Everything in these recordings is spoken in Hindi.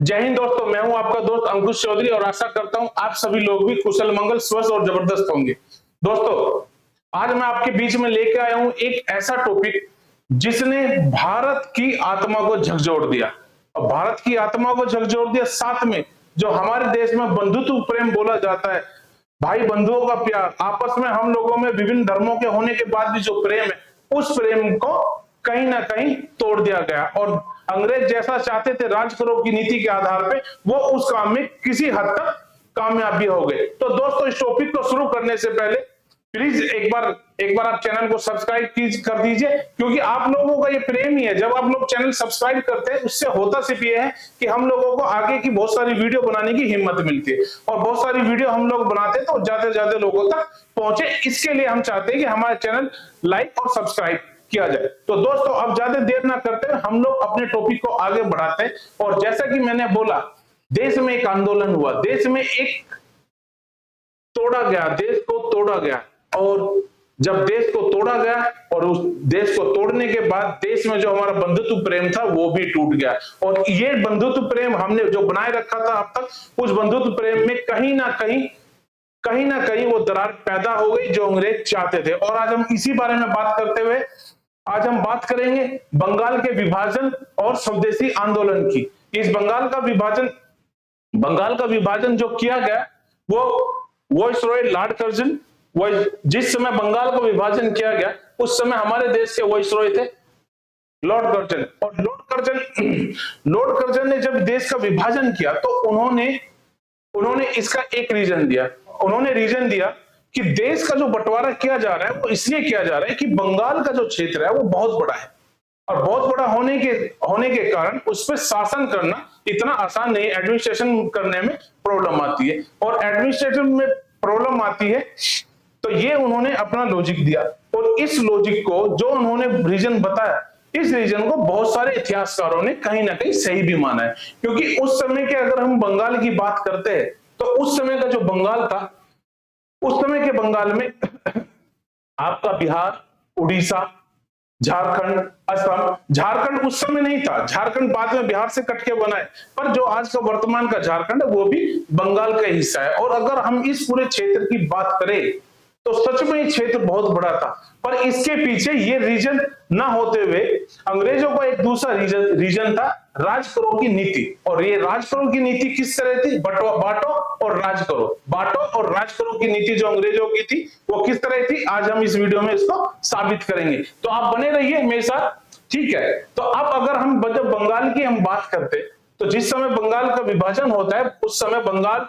जय हिंद दोस्तों, मैं हूं आपका दोस्त अंकुश चौधरी और आशा करता हूं आप सभी लोग भी कुशल मंगल स्वस्थ और जबरदस्त होंगे। दोस्तों, आज मैं आपके बीच में लेके आया हूं एक ऐसा टॉपिक जिसने भारत की आत्मा को झकझोर दिया और भारत की आत्मा को झकझोर दिया, साथ में जो हमारे देश में बंधुत्व प्रेम बोला जाता है, भाई बंधुओं का प्यार, आपस में हम लोगों में विभिन्न धर्मों के होने के बाद भी जो प्रेम है, उस प्रेम को कहीं ना कहीं तोड़ दिया गया और अंग्रेज जैसा चाहते थे राज करो की नीति के आधार पे, वो उस काम में किसी हद तक कामयाबी हो गए। तो दोस्तों, इस टॉपिक को शुरू करने से पहले प्लीज एक बार आप चैनल को सब्सक्राइब कर दीजिए, क्योंकि आप लोगों का ये प्रेम ही है। जब आप लोग चैनल सब्सक्राइब करते हैं, उससे होता सिर्फ ये है कि हम लोगों को आगे की बहुत सारी वीडियो बनाने की हिम्मत मिलती है और बहुत सारी वीडियो हम लोग बनाते हैं तो ज्यादा से ज्यादा लोगों तक पहुंचे। इसके लिए हम चाहते हैं कि हमारे चैनल लाइक और सब्सक्राइब किया जाए। तो दोस्तों, अब ज्यादा देर ना करते हैं, हम लोग अपने टॉपिक को आगे बढ़ाते हैं। और जैसा कि मैंने बोला, देश में एक आंदोलन हुआ, देश में एक तोड़ा गया, देश को तोड़ा गया। और जब देश को तोड़ा गया और उस देश को तोड़ने के बाद देश में जो हमारा बंधुत्व प्रेम था वो भी टूट गया। और ये बंधुत्व प्रेम हमने जो बनाए रखा था अब तक, उस बंधुत्व प्रेम में कहीं ना कहीं वो दरार पैदा हो गई जो अंग्रेज चाहते थे। और आज हम इसी बारे में बात करते हुए आज हम बात करेंगे बंगाल के विभाजन और स्वदेशी आंदोलन की। इस बंगाल का विभाजन जो किया गया, वो वायसरॉय लॉर्ड कर्जन, जिस समय बंगाल का विभाजन किया गया उस समय हमारे देश के वायसरॉय थे लॉर्ड कर्जन। और लॉर्ड कर्जन ने जब देश का विभाजन किया तो उन्होंने इसका एक रीजन दिया। उन्होंने रीजन दिया कि देश का जो बंटवारा किया जा रहा है वो इसलिए किया जा रहा है कि बंगाल का जो क्षेत्र है वो बहुत बड़ा है और बहुत बड़ा होने के कारण उस पर शासन करना इतना आसान नहीं, एडमिनिस्ट्रेशन करने में प्रॉब्लम आती है। और एडमिनिस्ट्रेशन में प्रॉब्लम आती है तो ये उन्होंने अपना लॉजिक दिया। और इस लॉजिक को जो उन्होंने रीजन बताया, इस रीजन को बहुत सारे इतिहासकारों ने कहीं ना कहीं सही भी माना है। क्योंकि उस समय के अगर हम बंगाल की बात करते हैं तो उस समय का जो बंगाल था, उस समय के बंगाल में आपका बिहार, उड़ीसा, झारखंड, असम, झारखंड उस समय नहीं था, झारखंड बाद में बिहार से कट के बना है, पर जो आज का वर्तमान का झारखंड है वो भी बंगाल का हिस्सा है। और अगर हम इस पूरे क्षेत्र की बात करें तो सच में ये क्षेत्र बहुत बड़ा था, पर इसके पीछे ये रीजन ना होते हुए अंग्रेजों का एक दूसरा रीजन था, राज करो की नीति। और ये राज करो की नीति किस तरह थी? बांटो और राज करो, बांटो और राज करो की नीति जो अंग्रेजों की थी वो किस तरह थी, आज हम इस वीडियो में इसको साबित करेंगे। तो आप बने रहिए मेरे साथ, ठीक है। तो अब अगर हम जब बंगाल की हम बात करते तो जिस समय बंगाल का विभाजन होता है उस समय बंगाल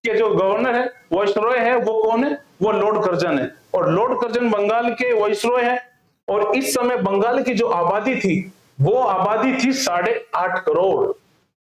के जो गवर्नर है, वायसरॉय है, वो कौन है? वो लॉर्ड कर्जन है। और लॉर्ड कर्जन बंगाल के वायसरॉय है। और इस समय बंगाल की जो आबादी थी वो आबादी थी 8.5 करोड़,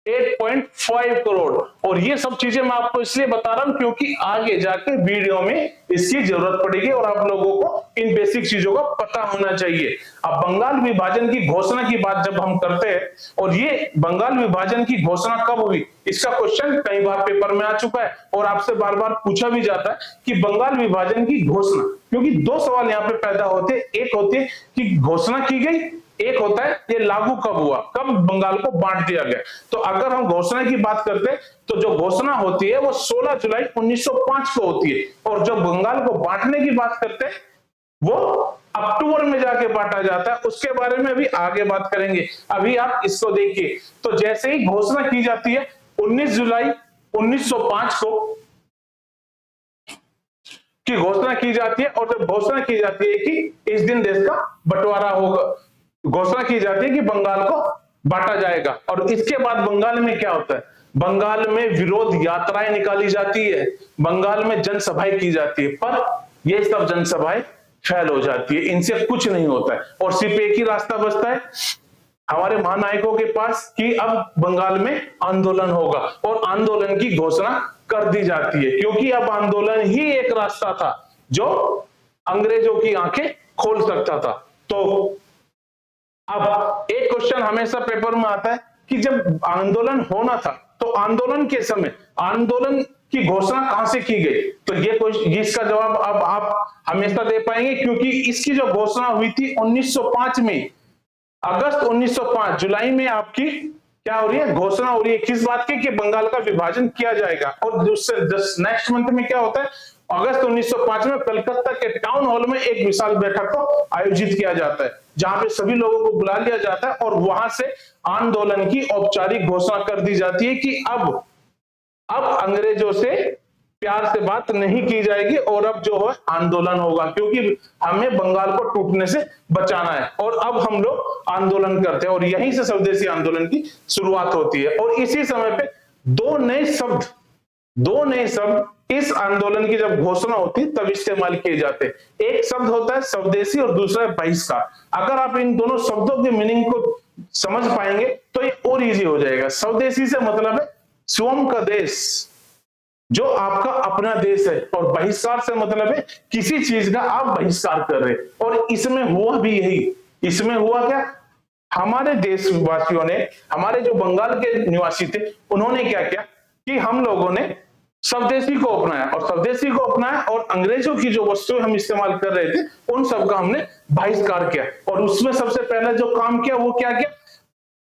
8.5 करोड़। और ये सब चीजें मैं आपको इसलिए बता रहा हूं क्योंकि आगे जाके वीडियो में इसकी जरूरत पड़ेगी और आप लोगों को इन बेसिक चीजों का पता होना चाहिए। अब बंगाल विभाजन की घोषणा की बात जब हम करते हैं, और ये बंगाल विभाजन की घोषणा कब हुई, इसका क्वेश्चन कई बार पेपर में आ चुका है और आपसे बार बार पूछा भी जाता है कि बंगाल विभाजन की घोषणा, क्योंकि दो सवाल यहाँ पे पैदा होते हैं। एक होती है कि घोषणा की गई, एक होता है ये लागू कब हुआ, कब बंगाल को बांट दिया गया। तो अगर हम घोषणा की बात करते हैं तो जो घोषणा होती है वो 16 जुलाई 1905 को होती है। और जो बंगाल को बांटने की बात करते हैं वो अक्टूबर में जाके बांटा जाता है। उसके बारे में अभी आगे बात करेंगे, अभी आप इसको देखिए। तो जैसे ही घोषणा की जाती है 19 जुलाई 1905 को की घोषणा की जाती है, और जब घोषणा की जाती है कि इस दिन देश का बंटवारा होगा, घोषणा की जाती है कि बंगाल को बांटा जाएगा। और इसके बाद बंगाल में क्या होता है? बंगाल में विरोध यात्राएं निकाली जाती है, बंगाल में जनसभाएं की जाती है, पर ये सब जनसभाएं फेल हो जाती है, इनसे कुछ नहीं होता है। और सिर्फ एक ही रास्ता बचता है हमारे महानायकों के पास कि अब बंगाल में आंदोलन होगा, और आंदोलन की घोषणा कर दी जाती है, क्योंकि अब आंदोलन ही एक रास्ता था जो अंग्रेजों की आंखें खोल सकता था। तो अब एक क्वेश्चन हमेशा पेपर में आता है कि जब आंदोलन होना था तो आंदोलन के समय आंदोलन की घोषणा कहां से की गई? तो ये इसका जवाब अब आप हमेशा दे पाएंगे, क्योंकि इसकी जो घोषणा हुई थी 1905 में, अगस्त 1905, जुलाई में आपकी क्या हो रही है, घोषणा हो रही है किस बात की, कि बंगाल का विभाजन किया जाएगा। और उससे नेक्स्ट मंथ में क्या होता है, अगस्त 1905 में कलकत्ता के टाउन हॉल में एक विशाल बैठक को आयोजित किया जाता है, जहां पे सभी लोगों को बुला लिया जाता है और वहां से आंदोलन की औपचारिक घोषणा कर दी जाती है कि अब अंग्रेजों से प्यार से बात नहीं की जाएगी और अब जो है आंदोलन होगा, क्योंकि हमें बंगाल को टूटने से बचाना है। और अब हम लोग आंदोलन करते हैं और यहीं से स्वदेशी आंदोलन की शुरुआत होती है। और इसी समय पे दो नए शब्द इस आंदोलन की जब घोषणा होती है तब इस्तेमाल किए जाते हैं। एक शब्द होता है स्वदेशी और दूसरा है बहिष्कार। अगर आप इन दोनों शब्दों के मीनिंग को समझ पाएंगे तो ये और इजी हो जाएगा। स्वदेशी से मतलब है स्वयं का देश, जो आपका अपना देश है, और बहिष्कार से मतलब है किसी चीज का आप बहिष्कार कर रहे। और इसमें हुआ भी यही, इसमें हुआ क्या, हमारे देशवासियों ने, हमारे जो बंगाल के निवासी थे, उन्होंने क्या किया कि हम लोगों ने स्वदेशी को अपनाया, और स्वदेशी को अपनाया और अंग्रेजों की जो वस्तुएं हम इस्तेमाल कर रहे थे उन सब का हमने बहिष्कार किया। और उसमें सबसे पहले जो काम किया वो क्या किया,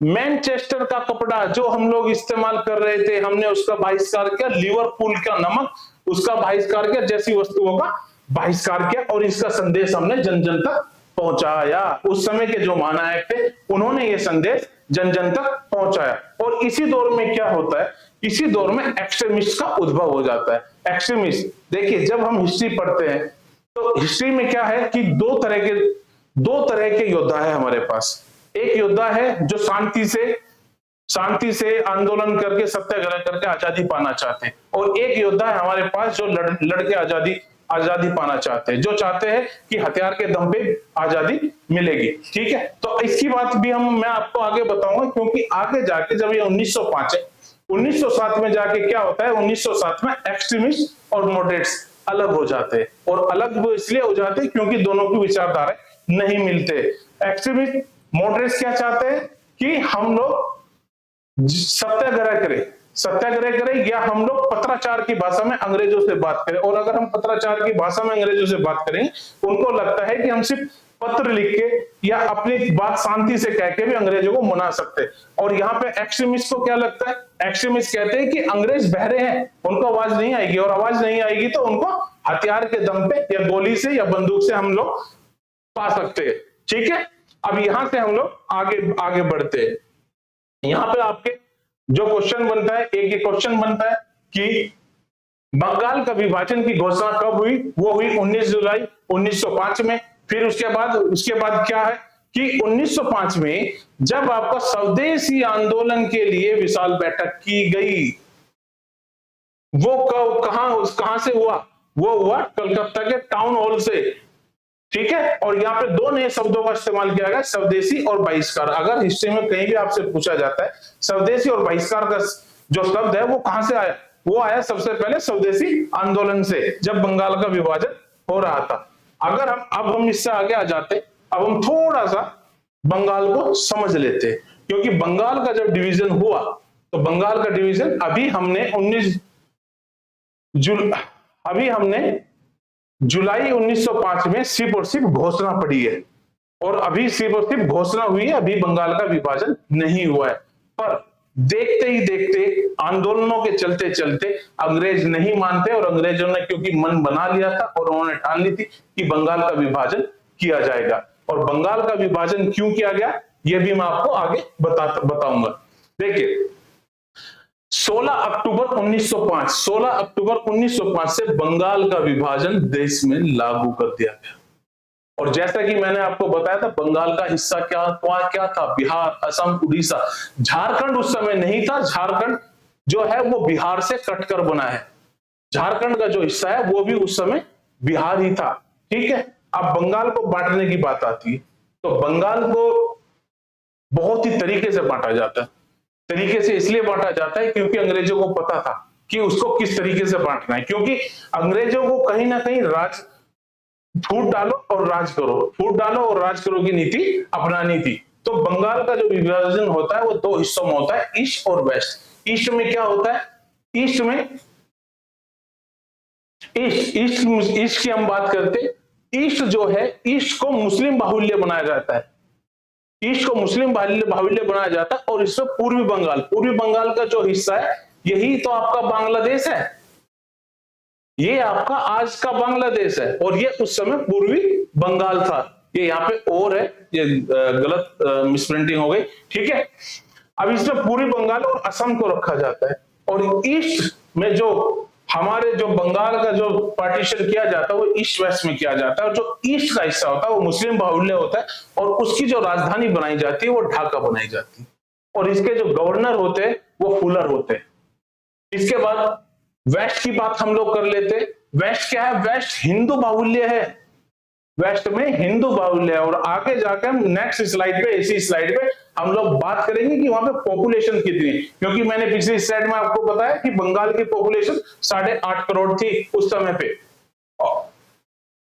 मैनचेस्टर का कपड़ा जो हम लोग इस्तेमाल कर रहे थे, हमने उसका बहिष्कार किया। लिवरपूल का नमक, उसका बहिष्कार किया, जैसी वस्तुओं का बहिष्कार किया। और इसका संदेश हमने जन जन तक पहुंचाया। उस समय के जो महानायक थे उन्होंने ये संदेश जन जन तक पहुंचाया। और इसी दौर में क्या होता है, इसी दौर में एक्सट्रीमिस्ट का उद्भव हो जाता है। एक्सट्रीमिस्ट, देखिए जब हम हिस्ट्री पढ़ते हैं तो हिस्ट्री में क्या है कि दो तरह के योद्धा है हमारे पास। एक योद्धा है जो शांति से आंदोलन करके सत्याग्रह करके आजादी पाना चाहते हैं, और एक योद्धा है हमारे पास जो लड़के आजादी पाना चाहते हैं, जो चाहते हैं कि हथियार के दम पे आजादी मिलेगी। ठीक है, तो इसकी बात भी मैं आपको आगे बताऊंगा, क्योंकि आगे जाके जब ये 1905 है, 1907 में जाके क्या होता है, 1907 में एक्सट्रीमिस्ट और मॉडरेट्स अलग हो जाते हैं। और अलग वो इसलिए हो जाते हैं क्योंकि दोनों की विचारधारा नहीं मिलते। एक्सट्रीमिस्ट मॉडरेट्स क्या चाहते हैं कि हम लोग सत्याग्रह करें या हम लोग पत्राचार की भाषा में अंग्रेजों से बात करें। और अगर हम पत्राचार की भाषा में अंग्रेजों से बात करें, उनको लगता है कि हम सिर्फ पत्र लिख के या अपनी बात शांति से कह के भी अंग्रेजों को मना सकते। और यहाँ पे एक्सट्रीमिस्ट को क्या लगता है, एक्सट्रीमिस्ट कहते हैं कि अंग्रेज बहरे हैं, उनको आवाज नहीं आएगी, और आवाज नहीं आएगी तो उनको हथियार के दम पे या गोली से या बंदूक से हम लोग पा सकते हैं। ठीक है, अब यहां से हम लोग आगे बढ़ते हैं। यहां पे आपके जो क्वेश्चन बनता है, एक क्वेश्चन बनता है कि बंगाल का विभाजन की घोषणा कब हुई, वो हुई 19 जुलाई 1905 में। फिर उसके बाद क्या है कि 1905 में जब आपका स्वदेशी आंदोलन के लिए विशाल बैठक की गई, वो कहां से हुआ, वो हुआ कलकत्ता के टाउन हॉल से। ठीक है, और यहाँ पे दो नए शब्दों का इस्तेमाल किया गया, स्वदेशी और बहिष्कार। अगर हिस्ट्री में कहीं भी आपसे पूछा जाता है स्वदेशी और बहिष्कार का जो शब्द है वो कहां से आया, वो आया सबसे पहले स्वदेशी आंदोलन से, जब बंगाल का विभाजन हो रहा था। अगर हम इससे आगे आ जाते, अब हम थोड़ा सा बंगाल को समझ लेते, क्योंकि बंगाल का जब डिवीजन हुआ तो बंगाल का डिवीजन अभी हमने जुलाई 1905 में सिर्फ और सिर्फ घोषणा पड़ी है, और अभी सिर्फ और सिर्फ घोषणा हुई है, अभी बंगाल का विभाजन नहीं हुआ है। पर देखते ही देखते, आंदोलनों के चलते चलते अंग्रेज नहीं मानते, और अंग्रेजों ने क्योंकि मन बना लिया था और उन्होंने ठान ली थी कि बंगाल का विभाजन किया जाएगा। और बंगाल का विभाजन क्यों किया गया यह भी मैं आपको आगे बताऊंगा। देखिए 16 अक्टूबर 1905 से बंगाल का विभाजन देश में लागू कर दिया गया। और जैसा कि मैंने आपको बताया था, बंगाल का हिस्सा क्या था, बिहार, असम, उड़ीसा, झारखंड उस समय नहीं था। झारखंड जो है वो बिहार से कटकर बना है। झारखंड का जो हिस्सा है वो भी उस समय बिहार ही था। ठीक है, अब बंगाल को बांटने की बात आती है तो बंगाल को बहुत ही तरीके से बांटा जाता है। तरीके से इसलिए बांटा जाता है क्योंकि अंग्रेजों को पता था कि उसको किस तरीके से बांटना है, क्योंकि अंग्रेजों को कहीं ना कहीं फूट डालो और राज करो की नीति अपनानी थी। तो बंगाल का जो विभाजन होता है वो दो हिस्सों में होता है, ईस्ट और वेस्ट। ईस्ट में क्या होता है, ईस्ट की हम बात करते, ईस्ट जो है, ईस्ट को मुस्लिम बाहुल्य बनाया जाता है। ईस्ट को मुस्लिम बाहुल्य बनाया जाता है, और इसमें पूर्वी बंगाल का जो हिस्सा है यही तो आपका बांग्लादेश है, ये आपका आज का बांग्लादेश है, और ये उस समय पूर्वी बंगाल था। ये यहाँ पे और है, ये गलत मिसप्रिंटिंग हो गई, ठीक है। अब इसमें पूर्वी बंगाल और असम को रखा जाता है, और ईस्ट में जो हमारे जो बंगाल का जो पार्टीशन किया जाता है वो ईस्ट वेस्ट में किया जाता है, और जो ईस्ट का हिस्सा होता है वो मुस्लिम बाहुल्य होता है, और उसकी जो राजधानी बनाई जाती है वो ढाका बनाई जाती है, और इसके जो गवर्नर होते हैं वो फुलर होते हैं। इसके बाद वेस्ट की बात हम लोग कर लेते हैं। वेस्ट क्या है? वेस्ट हिंदू बाहुल्य है, वेस्ट में हिंदू बाहुल्य है, और आगे जाकर हम नेक्स्ट स्लाइड पे, इसी स्लाइड पे हम लोग बात करेंगे कि वहां पे पॉपुलेशन कितनी है, क्योंकि मैंने पिछली स्लाइड में आपको बताया कि बंगाल की पॉपुलेशन 8.5 करोड़ थी उस समय पे,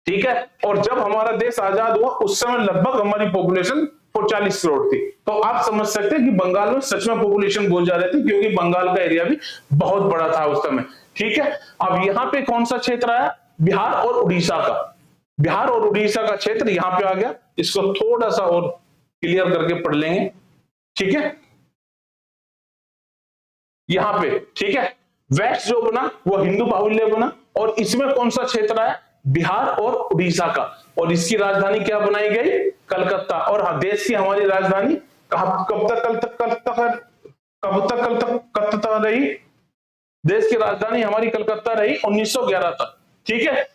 ठीक है। और जब हमारा देश आजाद हुआ उस समय लगभग हमारी पॉपुलेशन 40 करोड़ थी। तो आप समझ सकते हैं कि बंगाल में सच में पॉपुलेशन बहुत ज्यादा थी, क्योंकि बंगाल का एरिया भी बहुत बड़ा था उस समय, ठीक है। अब यहाँ पे कौन सा क्षेत्र आया? बिहार और उड़ीसा का, बिहार और उड़ीसा का क्षेत्र यहाँ पे आ गया। इसको थोड़ा सा और क्लियर करके पढ़ लेंगे, ठीक है, यहां पे, ठीक है। वेस्ट जो बना वो हिंदू बाहुल्य बना, और इसमें कौन सा क्षेत्र है? बिहार और उड़ीसा का, और इसकी राजधानी क्या बनाई गई? कलकत्ता। और हाँ, देश की हमारी राजधानी कब तक रही? देश की राजधानी हमारी कलकत्ता रही 1911 तक, ठीक है।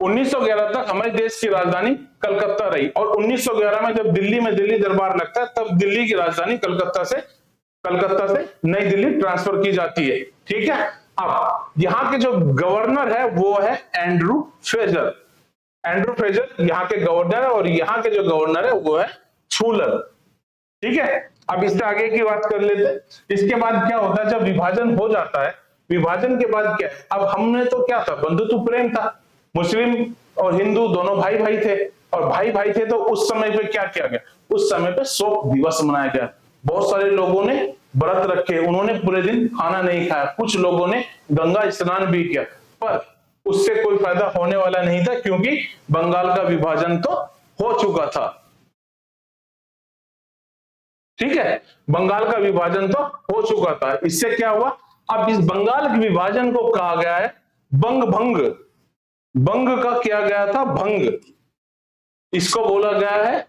1911 तक हमारे देश की राजधानी कलकत्ता रही, और 1911 में जब दिल्ली में दिल्ली दरबार लगता है तब दिल्ली की राजधानी कलकत्ता से नई दिल्ली ट्रांसफर की जाती है, ठीक है। अब यहाँ के जो गवर्नर है वो है एंड्रू फ्रेजर। एंड्रू फ्रेजर यहाँ के गवर्नर है, और यहाँ के जो गवर्नर है वो है फुलर, ठीक है। अब इससे आगे की बात कर लेते हैं। इसके बाद क्या होता है? जब विभाजन हो जाता है, विभाजन के बाद क्या? अब हमने तो क्या था, बंधुत्व प्रेम था, मुस्लिम और हिंदू दोनों भाई भाई थे, और भाई भाई थे, तो उस समय पे क्या किया गया? उस समय पे शोक दिवस मनाया गया। बहुत सारे लोगों ने व्रत रखे, उन्होंने पूरे दिन खाना नहीं खाया, कुछ लोगों ने गंगा स्नान भी किया, पर उससे कोई फायदा होने वाला नहीं था, क्योंकि बंगाल का विभाजन तो हो चुका था, ठीक है। बंगाल का विभाजन तो हो चुका था। इससे क्या हुआ? अब इस बंगाल के विभाजन को कहा गया है बंग भंग। बंग का किया गया था भंग, इसको बोला गया है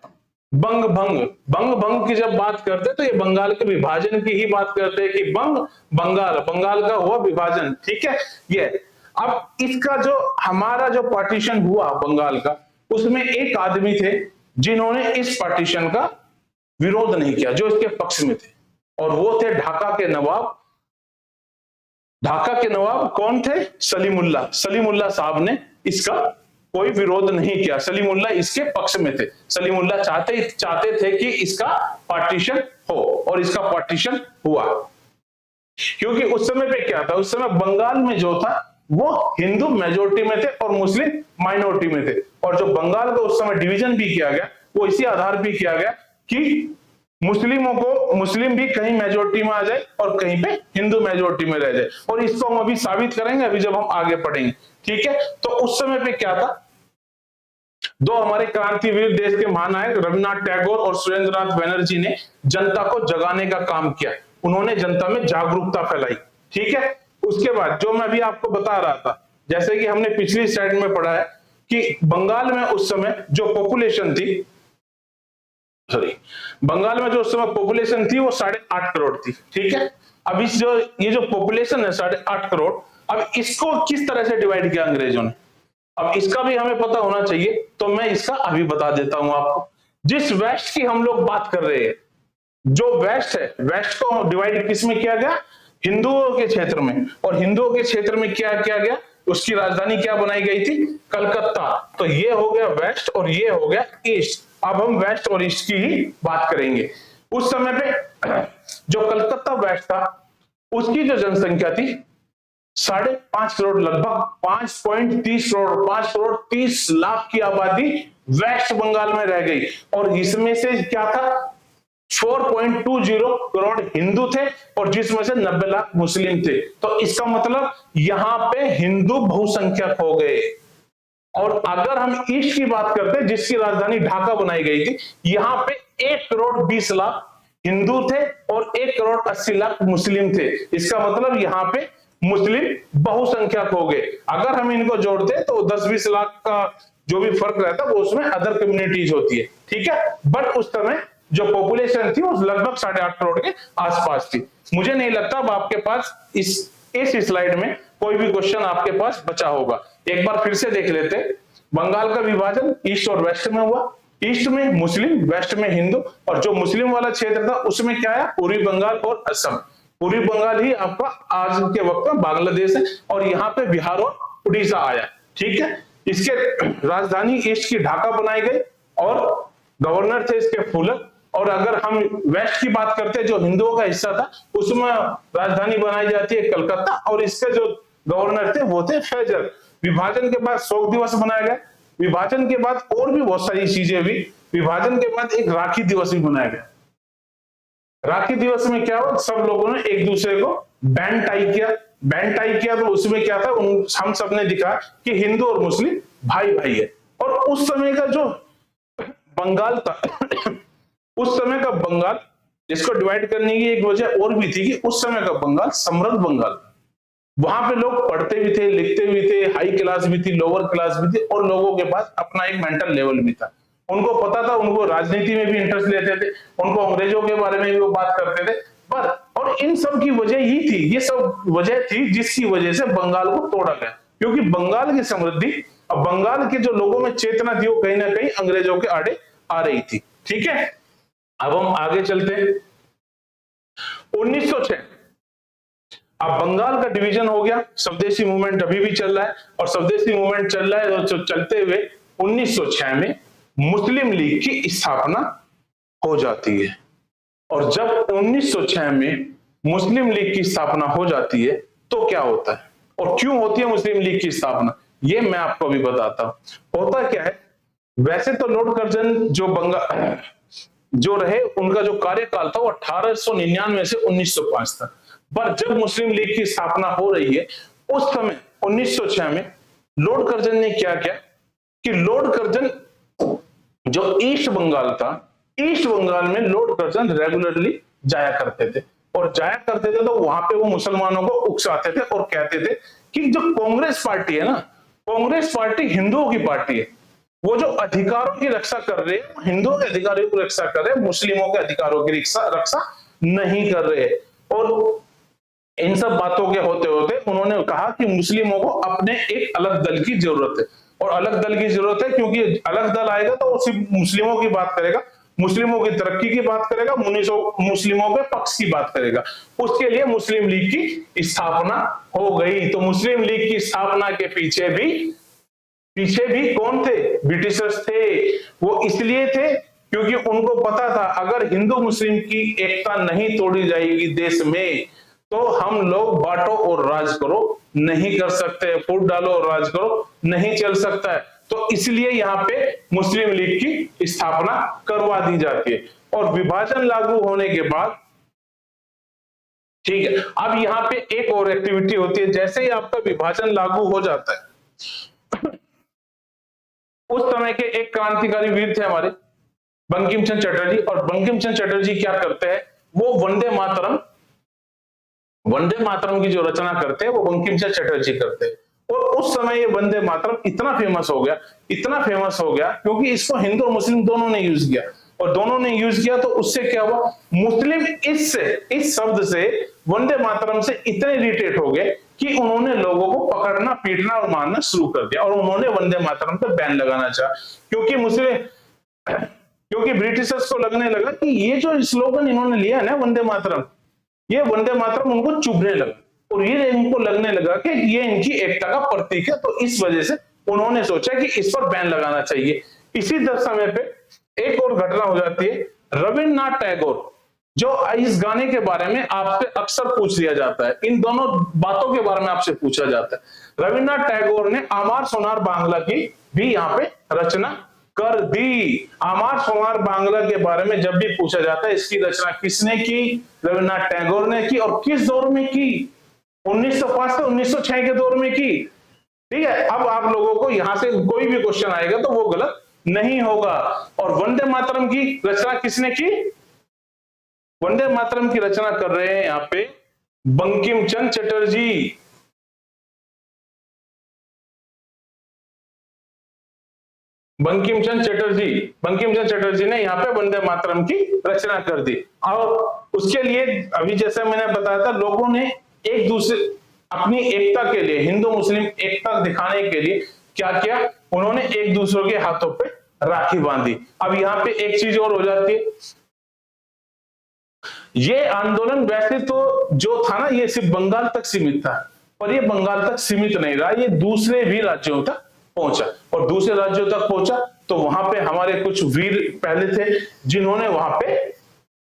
बंग भंग। बंग भंग की जब बात करते हैं तो ये बंगाल के विभाजन की ही बात करते हैं, कि बंगाल का हुआ विभाजन, ठीक है। ये अब इसका जो हमारा जो पार्टीशन हुआ बंगाल का, उसमें एक आदमी थे जिन्होंने इस पार्टीशन का विरोध नहीं किया, जो इसके पक्ष में थे, और वो थे ढाका के नवाब। ढाका के नवाब कौन थे? सलीमुल्लाह। सलीमुल्लाह साहब ने इसका कोई विरोध नहीं किया, सलीमुल्लाह इसके पक्ष में थे। सलीमुल्लाह चाहते थे कि इसका पार्टीशन हो, और इसका पार्टीशन हुआ। क्योंकि उस समय पे क्या था? उस समय बंगाल में जो था वो हिंदू मेजोरिटी में थे और मुस्लिम माइनॉरिटी में थे, और जो बंगाल का उस समय डिवीजन भी किया गया वो इसी आधार पर किया गया कि मुस्लिम भी कहीं मेजोरिटी में आ जाए और कहीं पे हिंदू मेजोरिटी में रह जाए, और इसको हम अभी साबित करेंगे अभी जब हम आगे पढ़ेंगे, ठीक है। तो उस समय पे क्या था? दो हमारे क्रांतिवीर, देश के महानायक रविन्द्रनाथ टैगोर और सुरेंद्रनाथ बनर्जी ने जनता को जगाने का काम किया। उन्होंने जनता में जागरूकता फैलाई, ठीक है। उसके बाद जो मैं अभी आपको बता रहा था, जैसे कि हमने पिछली स्लाइड में पढ़ा है कि बंगाल में उस समय जो पॉपुलेशन थी, बंगाल में जो उस समय पॉपुलेशन थी वो 8.5 करोड़ थी, ठीक है। अब ये जो पॉपुलेशन है 8.5 करोड़, अब इसको किस तरह से डिवाइड किया अंग्रेजों ने, अब इसका भी हमें पता होना चाहिए, तो मैं इसका अभी बता देता हूं आपको। जिस वेस्ट की हम लोग बात कर रहे हैं, जो वेस्ट है, वेस्ट को डिवाइड किस में किया गया? हिंदुओं के क्षेत्र में, और हिंदुओं के क्षेत्र में क्या किया गया? उसकी राजधानी क्या बनाई गई थी? कलकत्ता। तो ये हो गया वेस्ट और ये हो गया ईस्ट। अब हम वेस्ट और ईस्ट की ही बात करेंगे। उस समय पे जो कलकत्ता वेस्ट था उसकी जो जनसंख्या थी 5.5 करोड़, लगभग 5.30 करोड़, 5 करोड़ 30 लाख की आबादी वेस्ट बंगाल में रह गई, और इसमें से क्या था? 4.20 करोड़ हिंदू थे, और जिसमें से 90 लाख मुस्लिम थे। तो इसका मतलब यहां पे हिंदू बहुसंख्यक हो गए, और अगर हम ईस्ट की बात करते हैं, जिसकी राजधानी ढाका बनाई गई थी, यहां पे 1,20,00,000 हिंदू थे और 1,80,00,000 मुस्लिम थे। इसका मतलब यहाँ पे मुस्लिम बहुसंख्यक हो गए। अगर हम इनको जोड़ते तो 10-20 लाख का जो भी फर्क रहता है वो उसमें अदर कम्युनिटीज होती है, ठीक है। बट उस समय जो पॉपुलेशन थी वो लगभग 8.5 करोड़ के आसपास थी। मुझे नहीं लगता अब आपके पास इस स्लाइड में कोई भी क्वेश्चन आपके पास बचा होगा। एक बार फिर से देख लेते। बंगाल का विभाजन ईस्ट और वेस्ट में हुआ। ईस्ट में मुस्लिम, वेस्ट में हिंदू, और जो मुस्लिम वाला क्षेत्र था उसमें क्या है, पूर्वी बंगाल और असम। पूर्वी बंगाल ही आपका आज के वक्त में बांग्लादेश है, और यहाँ पे बिहार और उड़ीसा आया, ठीक है। इसके राजधानी ईस्ट की ढाका बनाई गई और गवर्नर थे इसके फुलक। और अगर हम वेस्ट की बात करते हैं, जो हिंदुओं का हिस्सा था, उसमें राजधानी बनाई जाती है कलकत्ता, और इसके जो गवर्नर थे वो थे फैजल। विभाजन के बाद शोक दिवस मनाया गया। विभाजन के बाद और भी बहुत सारी चीजें हुई। विभाजन के बाद एक राखी दिवस भी मनाया गया। राखी दिवस में क्या हुआ, सब लोगों ने एक दूसरे को बैंड टाई किया। बैंड टाई किया तो उसमें क्या था, हम सब ने दिखा कि हिंदू और मुस्लिम भाई भाई है। और उस समय का जो बंगाल था उस समय का बंगाल, जिसको डिवाइड करने की एक वजह और भी थी कि उस समय का बंगाल समृद्ध बंगाल, वहां पे लोग पढ़ते भी थे, लिखते भी थे, हाई क्लास भी थी, लोअर क्लास भी थी, और लोगों के पास अपना एक मेंटल लेवल भी था। उनको पता था, उनको राजनीति में भी इंटरेस्ट लेते थे, उनको अंग्रेजों के बारे में भी वो बात करते थे। पर और इन सब की वजह ही थी, ये सब वजह थी जिसकी वजह से बंगाल को तोड़ा गया, क्योंकि बंगाल की समृद्धि और बंगाल के जो लोगों में चेतना थी वो कहीं ना कहीं अंग्रेजों के आड़े आ रही थी, ठीक है। अब हम आगे चलते हैं। 1906 अब बंगाल का डिवीजन हो गया। स्वदेशी मूवमेंट अभी भी चल रहा है, और स्वदेशी मूवमेंट चल रहा है तो चलते हुए 1906 में मुस्लिम लीग की स्थापना हो जाती है। और जब 1906 में मुस्लिम लीग की स्थापना हो जाती है तो क्या होता है और क्यों होती है मुस्लिम लीग की स्थापना, ये मैं आपको अभी बताता हूं। होता क्या है, वैसे तो लॉर्ड कर्जन जो रहे, उनका जो कार्यकाल था वो 1899 से 1905 था। पर जब मुस्लिम लीग की स्थापना हो रही है उस समय 1906 में लॉर्ड कर्जन ने क्या किया कि लॉर्ड कर्जन जो ईस्ट बंगाल था, ईस्ट बंगाल में लॉर्ड कर्जन रेगुलरली जाया करते थे, और जाया करते थे तो वहां पे वो मुसलमानों को उकसाते थे और कहते थे कि जो कांग्रेस पार्टी है ना, कांग्रेस पार्टी हिंदुओं की पार्टी है, वो जो अधिकारों की रक्षा कर रहे हैं, हिंदुओं के अधिकारों की रक्षा कर रहे हैं, मुस्लिमों के अधिकारों की रक्षा नहीं कर रहे। और इन सब बातों के होते होते उन्होंने कहा कि मुस्लिमों को अपने एक अलग दल की जरूरत है, और अलग दल की जरूरत है क्योंकि अलग दल आएगा तो वो सिर्फ मुस्लिमों की बात करेगा, मुस्लिमों की तरक्की की बात करेगा, मुस्लिमों के पक्ष की बात करेगा। उसके लिए मुस्लिम लीग की स्थापना हो गई। तो मुस्लिम लीग की स्थापना के पीछे भी कौन थे, ब्रिटिशर्स थे। वो इसलिए थे क्योंकि उनको पता था अगर हिंदू मुस्लिम की एकता नहीं तोड़ी जाएगी देश में तो हम लोग बांटो और राज करो नहीं कर सकते, फूट डालो और राज करो नहीं चल सकता है। तो इसलिए यहाँ पे मुस्लिम लीग की स्थापना करवा दी जाती है। और विभाजन लागू होने के बाद, ठीक है, अब यहाँ पे एक और एक्टिविटी होती है। जैसे ही आपका विभाजन लागू हो जाता है उस समय के एक क्रांतिकारी वीर थे हमारे बंकिम चंद्र चटर्जी, और बंकिम चंद्र चटर्जी क्या करते हैं, वो वंदे मातरम की जो रचना करते हैं वो बंकिम चंद्र चटर्जी करते हैं। और उस समय ये वंदे मातरम इतना फेमस हो गया क्योंकि इसको हिंदू और मुस्लिम दोनों ने यूज किया, और दोनों ने यूज किया तो उससे क्या हुआ, मुस्लिम इस शब्द से वंदे मातरम से इतने इरिटेट हो गए कि उन्होंने लोगों को पकड़ना, पीटना और मारना शुरू कर दिया, और उन्होंने वंदे मातरम पे बैन लगाना चाहा। क्योंकि ब्रिटिशर्स को लगने लगा कि ये जो स्लोगन इन्होंने लिया है ना वंदे मातरम, ये वंदे मातरम उनको चुभने लगा, और ये इनको लगने लगा कि ये इनकी एकता का प्रतीक है। तो इस वजह से उन्होंने सोचा कि इस पर बैन लगाना चाहिए। इसी समय पे एक और घटना हो जाती है। रविन्द्रनाथ टैगोर, जो इस गाने के बारे में आपसे अक्सर पूछ लिया जाता है, इन दोनों बातों के बारे में आपसे पूछा जाता है। रविन्द्रनाथ टैगोर ने आमार सोनार बांग्ला की भी यहाँ पे रचना कर दी। आमार सोनार बांग्ला के बारे में जब भी पूछा जाता है इसकी रचना किसने की, रविन्द्रनाथ टैगोर ने की, और किस दौर में की, 1905 से 1906 के दौर में की। ठीक है, अब आप लोगों को यहां से कोई भी क्वेश्चन आएगा तो वो गलत नहीं होगा। और वंदे मातरम की रचना किसने की? वंदे मातरम की रचना कर रहे हैं यहां पे बंकिम चंद्र चटर्जी। बंकिम चंद्र चटर्जी ने यहाँ पे वंदे मातरम की रचना कर दी। और उसके लिए अभी जैसे मैंने बताया था, लोगों ने एक दूसरे अपनी एकता के लिए, हिंदू मुस्लिम एकता दिखाने के लिए क्या किया, उन्होंने एक दूसरे के हाथों पे राखी बांधी। अब यहाँ पे एक चीज और हो जाती है, ये आंदोलन वैसे तो जो था ना, ये सिर्फ बंगाल तक सीमित था, पर ये बंगाल तक सीमित नहीं रहा, ये दूसरे भी राज्यों तक पहुंचा। और दूसरे राज्यों तक पहुंचा तो वहां पे हमारे कुछ वीर पहले थे जिन्होंने वहां पे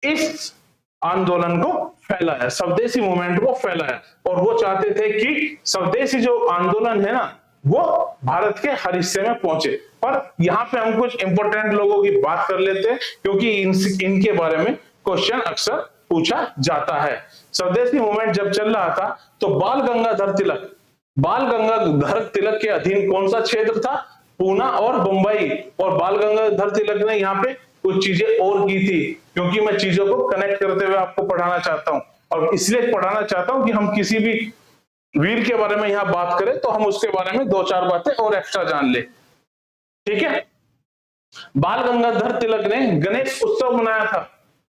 इस आंदोलन को फैलाया, स्वदेशी मूवमेंट को फैलाया। और वो चाहते थे कि स्वदेशी जो आंदोलन है ना, वो भारत के हर हिस्से में पहुंचे। पर यहाँ पे हम कुछ इंपॉर्टेंट लोगों की बात कर लेते हैं, क्योंकि इनके बारे में क्वेश्चन अक्सर पूछा जाता है। स्वदेशी मूवमेंट जब चल रहा था तो बाल गंगाधर तिलक के अधीन कौन सा क्षेत्र था? पूना और बंबई। और बाल गंगाधर तिलक ने यहाँ पे कुछ चीजें और की थी, क्योंकि मैं चीजों को कनेक्ट करते हुए आपको पढ़ाना चाहता हूं। और इसलिए पढ़ाना चाहता हूं कि हम किसी भी वीर के बारे में यहाँ बात करें तो हम उसके बारे में 2-4 बातें और एक्स्ट्रा जान ले। ठीक है, बाल गंगाधर तिलक ने गणेश उत्सव मनाया था।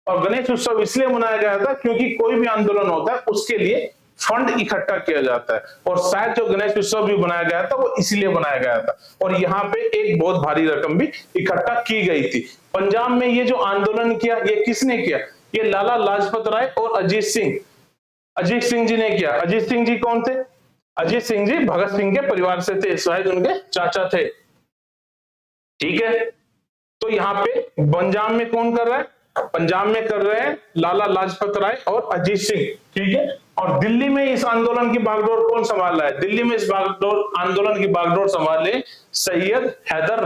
और गणेश उत्सव इसलिए मनाया गया था क्योंकि कोई भी आंदोलन होता है उसके लिए फंड इकट्ठा किया जाता है। और शायद जो गणेश उत्सव भी बनाया गया था वो इसलिए बनाया गया था। और यहाँ पे एक बहुत भारी रकम भी इकट्ठा की गई थी। पंजाब में ये जो आंदोलन किया, ये किसने किया? ये लाला लाजपत राय और अजीत सिंह जी ने किया। अजीत सिंह जी कौन थे? अजीत सिंह जी भगत सिंह के परिवार से थे, शायद उनके चाचा थे। ठीक है, तो यहाँ पे पंजाब में कौन कर रहा है? पंजाब में कर रहे हैं लाला लाजपत राय और अजीत सिंह। ठीक है, और दिल्ली में इस आंदोलन की बागडोर कौन संभाल रहा है? दिल्ली में इस आंदोलन की बागडोर संभाले सैयद हैदर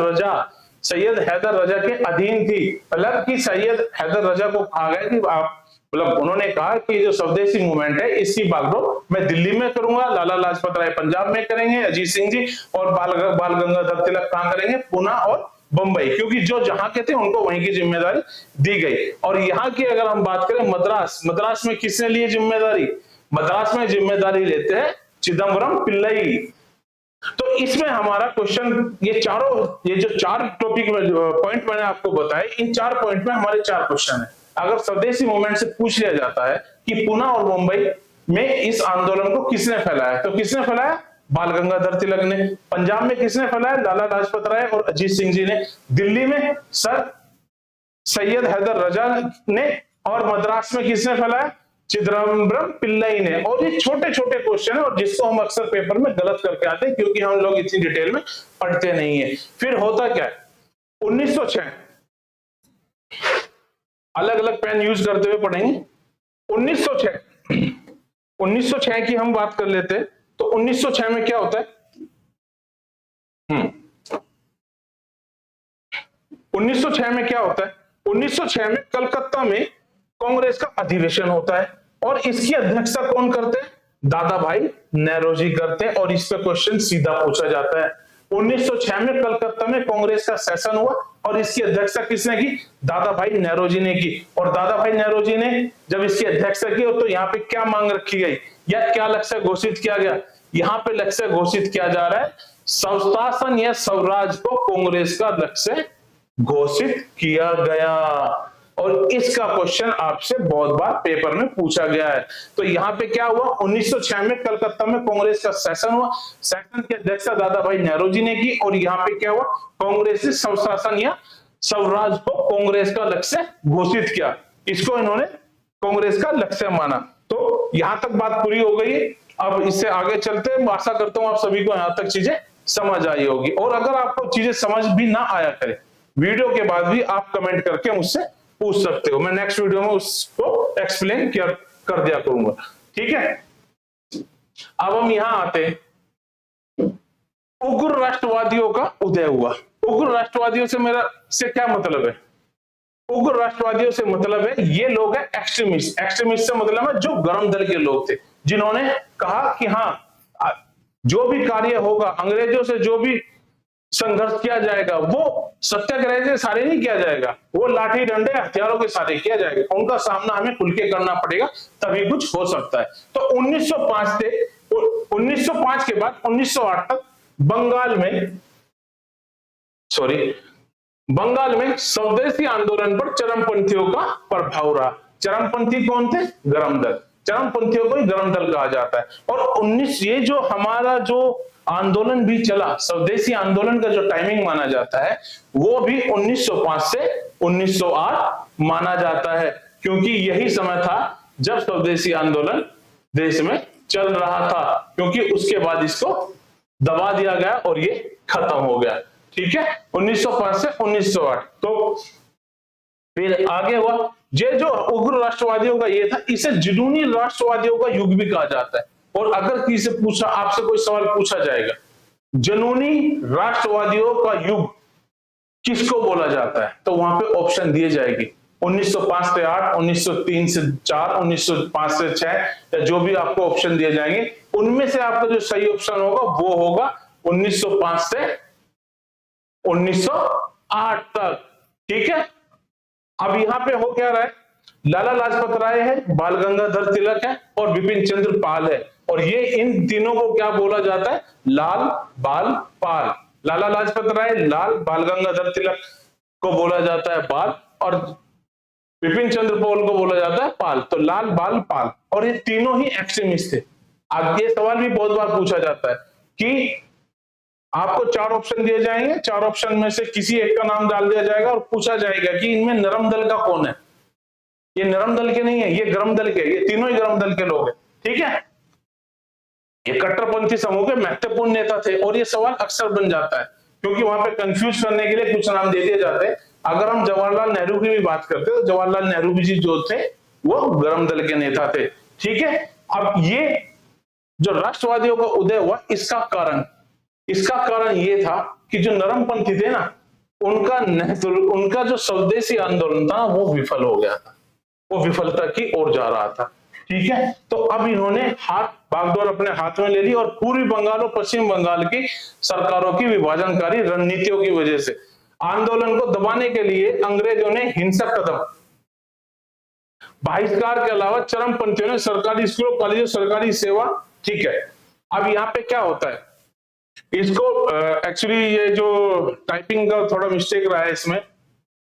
रजा के अधीन थी। मतलब कि सैयद हैदर रजा को कहा गया कि आप, मतलब उन्होंने कहा कि जो स्वदेशी मूवमेंट है इसकी बागडोर मैं दिल्ली में करूंगा, लाला लाजपत राय पंजाब में करेंगे, अजीत सिंह जी और बाल गंगाधर तिलक कहां करेंगे? पूना और बंबई, क्योंकि जो जहां के थे उनको वहीं की जिम्मेदारी दी गई। और यहाँ की अगर हम बात करें मद्रास में किसने ली जिम्मेदारी? मद्रास में जिम्मेदारी लेते हैं चिदम्बरम पिल्लई। तो इसमें हमारा क्वेश्चन, ये जो 4 टॉपिक में पॉइंट मैंने आपको बताए, इन 4 पॉइंट में हमारे 4 क्वेश्चन है। अगर स्वदेशी मूवमेंट से पूछ लिया जाता है कि पूना और मुंबई में इस आंदोलन को किसने फैलाया, तो किसने फैलाया? बाल गंगाधर तिलक ने। पंजाब में किसने फैलाया? लाला लाजपत राय और अजीत सिंह जी ने। दिल्ली में सर सैयद हैदर रजा ने। और मद्रास में किसने फैलाया? चिदम्बरम पिल्लई ने। और ये छोटे छोटे क्वेश्चन है और जिसको हम अक्सर पेपर में गलत करके आते हैं, क्योंकि हम लोग इतनी डिटेल में पढ़ते नहीं है। फिर होता क्या है, 1906 अलग अलग पेन यूज करते हुए पढ़ेंगे। 1906 की हम बात कर लेते हैं। तो 1906 में क्या होता है? 1906 में क्या होता है? 1906 में कलकत्ता में कांग्रेस का अधिवेशन होता है और इसकी अध्यक्षता कौन करते हैं? दादा भाई नेरोजी करते हैं। और इस पे क्वेश्चन सीधा पूछा जाता है। 1906 में कलकत्ता में कांग्रेस का सेशन हुआ और इसकी अध्यक्षता किसने की? दादा भाई नेरोजी ने की। और दादा भाई नेरोजी ने जब इसकी अध्यक्षता की तो यहाँ पे क्या मांग रखी गई या क्या लक्ष्य घोषित किया गया? यहाँ पे लक्ष्य घोषित किया जा रहा है स्वशासन या स्वराज को कांग्रेस का लक्ष्य घोषित किया गया। और इसका क्वेश्चन आपसे बहुत बार पेपर में पूछा गया है। तो यहाँ पे क्या हुआ? 1906 में कलकत्ता में कांग्रेस का सेशन हुआ। सेशन की अध्यक्षता दादा भाई नेहरू ने की। और यहाँ पे क्या हुआ? कांग्रेस ने स्वशासन या स्वराज को कांग्रेस का लक्ष्य घोषित किया। इसको इन्होंने कांग्रेस का लक्ष्य माना। तो यहां तक बात पूरी हो गई। अब इससे आगे चलते हैं। आशा करता हूं आप सभी को यहां तक चीजें समझ आई होगी। और अगर आपको चीजें समझ भी ना आया करे, वीडियो के बाद भी आप कमेंट करके मुझसे पूछ सकते हो। मैं नेक्स्ट वीडियो में उसको एक्सप्लेन कर दिया करूंगा। ठीक है, अब हम यहां आते हैं। उग्र राष्ट्रवादियों का उदय हुआ। उग्र राष्ट्रवादियों से क्या मतलब है? उग्र राष्ट्रवादियों से मतलब है ये लोग हैं एक्सट्रीमिस्ट। एक्सट्रीमिस्ट से मतलब है जो गर्म दल के लोग थे, जिन्होंने कहा कि हाँ जो भी कार्य होगा, अंग्रेजों से जो भी संघर्ष किया जाएगा, वो सत्याग्रह से सारे नहीं किया जाएगा, वो लाठी डंडे हथियारों के सारे किया जाएगा। उनका सामना हमें खुल के करना पड़ेगा, तभी कुछ हो सकता है। तो 1905 के बाद 1908 तक बंगाल में स्वदेशी आंदोलन पर चरमपंथियों का प्रभाव रहा। चरमपंथी कौन थे? गरम दल। चरमपंथियों को ही गरम दल कहा जाता है। और ये जो हमारा जो आंदोलन भी चला, स्वदेशी आंदोलन का जो टाइमिंग माना जाता है, वो भी 1905 से 1908 माना जाता है, क्योंकि यही समय था जब स्वदेशी आंदोलन देश में चल रहा था, क्योंकि उसके बाद इसको दबा दिया गया और ये खत्म हो गया। ठीक है, 1905 से 1908। तो फिर आगे हुआ, ये जो उग्र राष्ट्रवादियों का ये था, इसे जुनूनी राष्ट्रवादियों का युग भी कहा जाता है। और अगर किसी पूछा, आपसे कोई सवाल पूछा जाएगा, जुनूनी राष्ट्रवादियों का युग किसको बोला जाता है, तो वहां पे ऑप्शन दिए जाएगी 1905 से 8, 1903 से 4, 1905 से 6, या जो भी आपको ऑप्शन दिए जाएंगे, उनमें से आपका जो सही ऑप्शन होगा वो होगा 1905 से 1908 तक। ठीक है, अब यहां पे हो क्या रहा है, लाला लाजपत राय है, बाल गंगाधर तिलक है और विपिन चंद्र पाल है। और ये इन तीनों को क्या बोला जाता है? लाल बाल पाल। लाला लाजपत राय लाल, बाल गंगाधर तिलक को बोला जाता है बाल, और विपिन चंद्र पाल को बोला जाता है पाल। तो लाल बाल पाल, और ये तीनों ही एक्सट्रीमिस्ट थे। अब ये सवाल भी बहुत बार पूछा जाता है कि आपको 4 ऑप्शन दिए जाएंगे, 4 ऑप्शन में से किसी एक का नाम डाल दिया जाएगा और पूछा जाएगा कि इनमें नरम दल का कौन है। ये नरम दल के नहीं है, ये गरम दल के, ये तीनों ही गरम दल के लोग हैं। ठीक है, ये कट्टरपंथी समूह के महत्वपूर्ण नेता थे। और ये सवाल अक्सर बन जाता है, क्योंकि वहां पे कंफ्यूज करने के लिए कुछ नाम दे दिए जाते हैं। अगर हम जवाहरलाल नेहरू की भी बात करते हैं, तो जवाहरलाल नेहरू जी जो थे वो गरम दल के नेता थे। ठीक है, अब ये जो राष्ट्रवादियों का उदय हुआ, इसका कारण ये था कि जो नरमपंथी थे ना, उनका जो स्वदेशी आंदोलन था वो विफल हो गया था, वो विफलता की ओर जा रहा था। ठीक है, तो अब इन्होंने बागडोर अपने हाथ में ले ली, और पूर्वी बंगाल और पश्चिम बंगाल की सरकारों की विभाजनकारी रणनीतियों की वजह से आंदोलन को दबाने के लिए अंग्रेजों ने हिंसक कदम, बहिष्कार के अलावा चरमपंथियों ने सरकारी स्कूलों, कॉलेजों, सरकारी सेवा। ठीक है, अब यहाँ पे क्या होता है, इसको एक्चुअली ये जो टाइपिंग का थोड़ा मिस्टेक रहा है इसमें,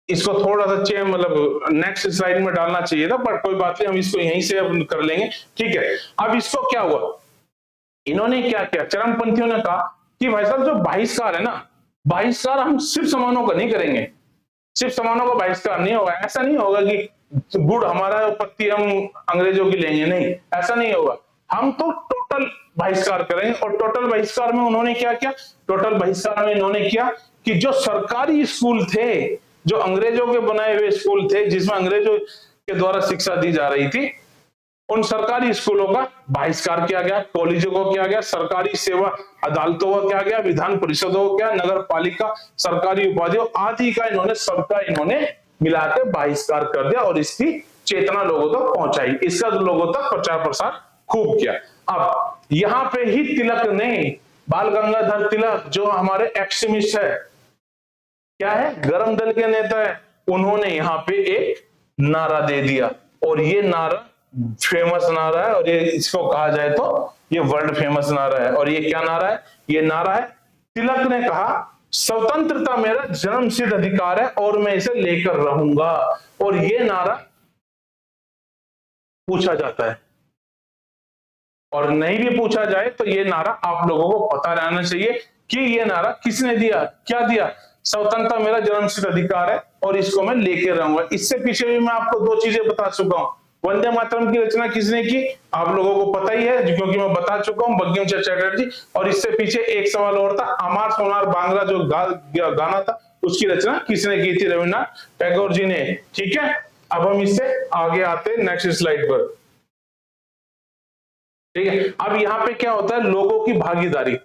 इसको थोड़ा सा मतलब नेक्स्ट स्लाइड में डालना चाहिए था, पर कोई बात नहीं, हम इसको यहीं से कर लेंगे। ठीक है, अब इसको क्या हुआ, इन्होंने क्या किया, चरमपंथियों ने कहा कि भाई साहब जो बहिष्कार है ना, बहिष्कार हम सिर्फ सामानों का नहीं करेंगे, सिर्फ सामानों का बहिष्कार नहीं होगा। ऐसा नहीं होगा कि गुड़ हमारा पत्ती हम अंग्रेजों की लेंगे, नहीं, ऐसा नहीं होगा। हम तो टोटल बहिष्कार करेंगे। और टोटल बहिष्कार में उन्होंने क्या किया, टोटल बहिष्कार में इन्होंने किया कि जो सरकारी स्कूल थे, जो अंग्रेजों के बनाए हुए स्कूल थे, जिसमें अंग्रेजों के द्वारा शिक्षा दी जा रही थी, उन सरकारी स्कूलों का बहिष्कार किया गया, कॉलेजों को किया गया, सरकारी सेवा अदालतों का किया गया, विधान परिषदों को किया, नगर पालिका, सरकारी उपाधियों आदि का इन्होंने मिला के बहिष्कार कर दिया, और इसकी चेतना लोगों तक पहुंचाई, इसका लोगों तक प्रचार प्रसार खूब किया। अब यहां पे ही तिलक ने, बाल गंगाधर तिलक जो हमारे एक्सट्रीमिस्ट है, क्या है, गरम दल के नेता है, उन्होंने यहां पे एक नारा दे दिया, और ये नारा फेमस नारा है, और ये इसको कहा जाए तो ये वर्ल्ड फेमस नारा है। और ये क्या नारा है, ये नारा है, तिलक ने कहा स्वतंत्रता मेरा जन्मसिद्ध अधिकार है और मैं इसे लेकर रहूंगा। और ये नारा पूछा जाता है, और नहीं भी पूछा जाए तो ये नारा आप लोगों को पता रहना चाहिए कि ये नारा किसने दिया, क्या दिया, स्वतंत्रता मेरा जन्मसिद्ध अधिकार है और इसको मैं लेके रहूंगा। इससे पीछे भी मैं आपको 2 चीजें बता चुका हूं। वंदे मातरम की रचना किसने की, आप लोगों को पता ही है, क्योंकि मैं बता चुका हूं, बंकिम चंद्र चटर्जी। और इससे पीछे एक सवाल और था, अमार सोनार बांग्ला जो गाना था, उसकी रचना किसने की थी, रविन्द्रनाथ टैगोर जी ने। ठीक है, अब हम इससे आगे आते हैं नेक्स्ट स्लाइड पर। ठीक है, अब यहाँ पे क्या होता है, लोगों की भागीदारी,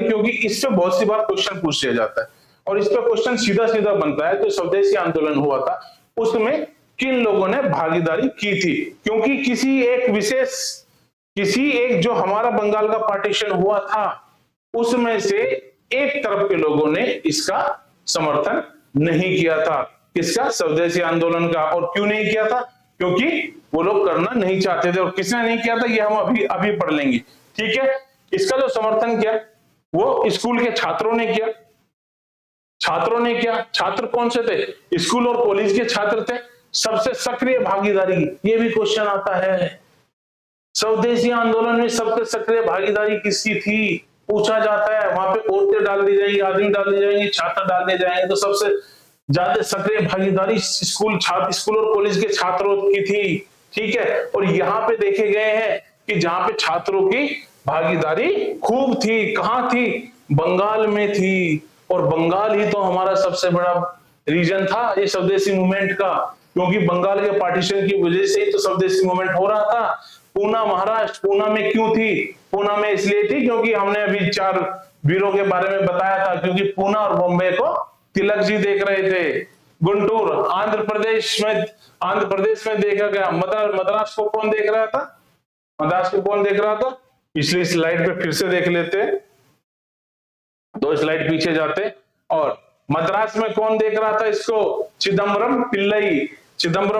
क्योंकि इससे बहुत सी बार क्वेश्चन पूछ लिया जाता है, और इस पर क्वेश्चन सीधा सीधा बनता है। तो स्वदेशी आंदोलन हुआ था, उसमें किन लोगों ने भागीदारी की थी, क्योंकि किसी एक विशेष किसी एक जो हमारा बंगाल का पार्टीशन हुआ था उसमें से एक तरफ के लोगों ने इसका समर्थन नहीं किया था, किसका, स्वदेशी आंदोलन का। और क्यों नहीं किया था? क्योंकि वो लोग करना नहीं चाहते थे। और किसने नहीं किया था ये हम अभी अभी पढ़ लेंगे, ठीक है। इसका जो समर्थन किया वो स्कूल के छात्रों ने किया। छात्रों ने किया, छात्र कौन से थे? स्कूल और कॉलेज के छात्र थे। सबसे सक्रिय भागीदारी, ये भी क्वेश्चन आता है, स्वदेशी आंदोलन में सबसे सक्रिय भागीदारी किसकी थी, पूछा जाता है। वहां पे औरतें डाल दी जाएंगी, आदमी डाल दी जाएंगे, छात्र डाल दिए जाएंगे, तो सबसे ज्यादा सक्रिय भागीदारी स्कूल और कॉलेज के छात्रों की थी, ठीक है। और यहाँ पे देखे गए हैं कि जहां पे छात्रों की भागीदारी खूब थी, कहां थी? बंगाल में थी। और बंगाल ही तो हमारा सबसे बड़ा रीजन था ये स्वदेशी मूवमेंट का, क्योंकि बंगाल के पार्टीशन की वजह से ही तो स्वदेशी मूवमेंट हो रहा था। पूना महाराष्ट्र, पूना में क्यों थी? पूना में इसलिए थी क्योंकि हमने अभी 4 वीरों के बारे में बताया था, क्योंकि पूना और बॉम्बे को तिलक जी देख रहे थे। गुंटूर आंध्र प्रदेश में देखा गया। मद्रास को कौन देख रहा था? मद्रास को कौन देख रहा था? पिछली स्लाइड पे फिर से देख लेते, 2 स्लाइड पीछे जाते। और मद्रास में कौन देख रहा था इसको? चिदम्बरम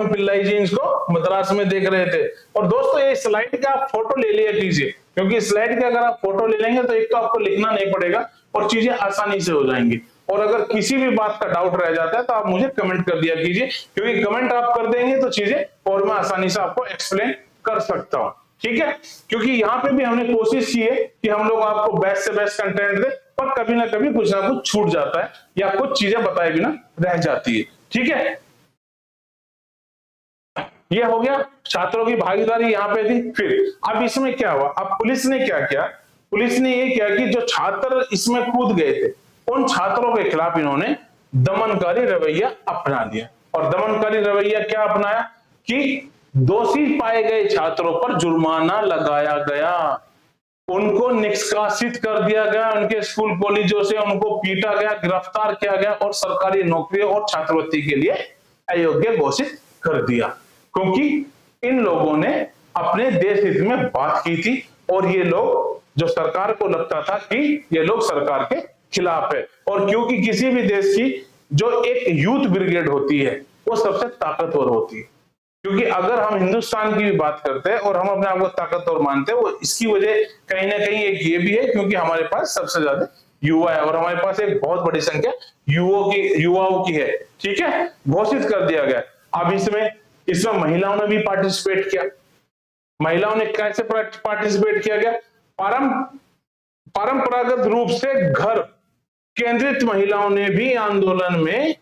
पिल्लाई जी इसको मद्रास में देख रहे थे। और दोस्तों ये स्लाइड का आप फोटो ले लिया कीजिए, क्योंकि स्लाइड का अगर आप फोटो ले लेंगे तो एक तो आपको लिखना नहीं पड़ेगा और चीजें आसानी से हो जाएंगी। और अगर किसी भी बात का डाउट रह जाता है तो आप मुझे कमेंट कर दिया कीजिए, क्योंकि कमेंट आप कर देंगे तो चीजें और मैं आसानी से आपको एक्सप्लेन कर सकता हूं, ठीक है। क्योंकि यहाँ पे भी हमने कोशिश की है कि हम लोग आपको बेस्ट से बेस्ट कंटेंट दे, पर कभी ना कभी कुछ ना कुछ छूट जाता है या कुछ चीजें बताए बिना रह जाती है, ठीक है। ये हो गया, छात्रों की भागीदारी यहाँ पे थी। फिर अब इसमें क्या हुआ? अब पुलिस ने क्या किया? पुलिस ने ये किया कि जो छात्र इसमें कूद गए थे उन छात्रों के खिलाफ इन्होंने दमनकारी रवैया अपना लिया। और दमनकारी रवैया क्या अपनाया? कि दोषी पाए गए छात्रों पर जुर्माना लगाया गया, उनको निष्कासित कर दिया गया, उनके स्कूल कॉलेजों से उनको पीटा गया, गिरफ्तार किया गया और सरकारी नौकरियों और छात्रवृत्ति के लिए अयोग्य घोषित कर दिया, क्योंकि इन लोगों ने अपने देश हित में बात की थी। और ये लोग, जो सरकार को लगता था कि ये लोग सरकार के खिलाफ है। और क्योंकि किसी भी देश की जो एक यूथ ब्रिगेड होती है वो सबसे ताकतवर होती है, क्योंकि अगर हम हिंदुस्तान की भी बात करते हैं और हम अपने आप को ताकतवर मानते हैं, वो इसकी वजह कहीं ना कहीं एक ये भी है क्योंकि हमारे पास सबसे ज्यादा युवा है और हमारे पास एक बहुत बड़ी संख्या युवाओं की है, ठीक है। घोषित कर दिया गया। अब इसमें महिलाओं ने भी पार्टिसिपेट किया। महिलाओं ने कैसे पार्टिसिपेट किया गया? परंपरागत रूप से घर केंद्रित महिलाओं ने भी आंदोलन में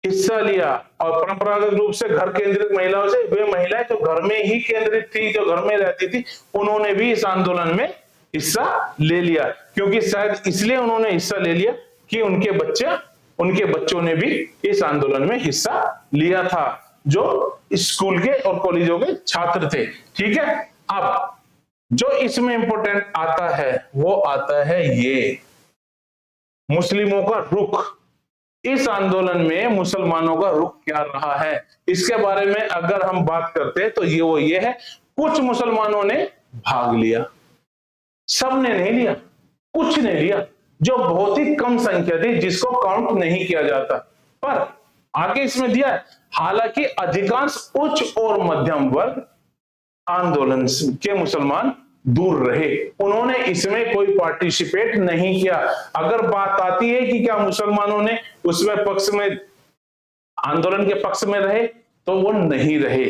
हिस्सा लिया। और परंपरागत रूप से घर केंद्रित महिलाओं से वे महिलाएं जो घर में ही केंद्रित थी, जो घर में रहती थी, उन्होंने भी इस आंदोलन में हिस्सा ले लिया। क्योंकि शायद इसलिए उन्होंने हिस्सा ले लिया कि उनके बच्चों ने भी इस आंदोलन में हिस्सा लिया था, जो स्कूल के और कॉलेजों के छात्र थे, ठीक है। अब जो इसमें इंपॉर्टेंट आता है वो आता है ये मुस्लिमों का रुख। इस आंदोलन में मुसलमानों का रुख क्या रहा है, इसके बारे में अगर हम बात करते हैं तो ये है, कुछ मुसलमानों ने भाग लिया, सब ने नहीं लिया, कुछ ने लिया, जो बहुत ही कम संख्या थी जिसको काउंट नहीं किया जाता। पर आगे इसमें दिया है, हालांकि अधिकांश उच्च और मध्यम वर्ग आंदोलन के मुसलमान दूर रहे, उन्होंने इसमें कोई पार्टिसिपेट नहीं किया। अगर बात आती है कि क्या मुसलमानों ने उसमें पक्ष में, आंदोलन के पक्ष में रहे, तो वो नहीं रहे,